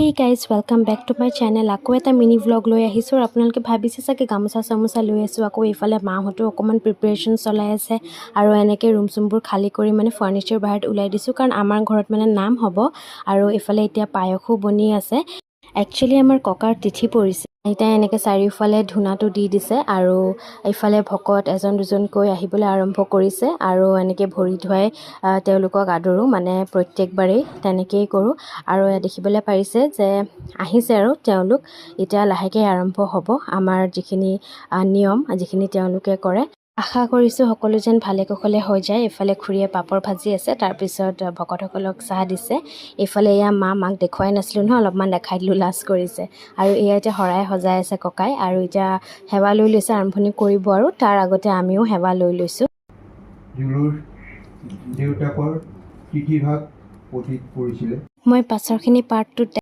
Hey guys, welcome back to my channel. Ako eta mini vlog loi ahisu aru apnaloke bhabise sage gamusa samusa loi asu ako ifale ma hoto okoman preparation cholai ase aru eneke room sumbur khali kori mane furniture bahar ulai disu karon amar ghorot mane naam hobo aru ifale etia payokho boni ase. Actually amar kokar tithi porise এটা এনেকে চাৰিওফালে ধুনাটো দি দিছে আৰু এইফালে ভকত এজন দুজন কৈ আহিবলৈ আৰম্ভ কৰিছে আৰু এনেকে ভৰি ধুৱাই তেওঁলোকক আদৰো মানে প্ৰত্যেকবাৰেই তেনেকেই কৰোঁ আৰু দেখিবলৈ পাৰিছে যে আহিছে আৰু তেওঁলোক এতিয়া লাহেকৈ আৰম্ভ হ'ব আমাৰ যিখিনি নিয়ম যিখিনি তেওঁলোকে কৰে আশা কৰিছোঁ সকলো যেন ভালে কুশলে হৈ যায় এফালে খুৰীয়ে পাপৰ ভাজি আছে তাৰ পিছত ভকতসকলক চাহ দিছে এফালে এয়া মাক দেখুৱাই নাছিলোঁ নহয় অলপমান দেখাই দিলোঁ লাজ কৰিছে আৰু এয়া এতিয়া হৰাই সজাই আছে ককাই আৰু এতিয়া হেৱা লৈ লৈছে আৰম্ভণি কৰিব আৰু তাৰ আগতে আমিও হেৱা লৈ লৈছোঁ দেউতাকৰ তিথিভাগ অতীত পৰিছিলে মই পাছৰখিনি পাৰ্টটো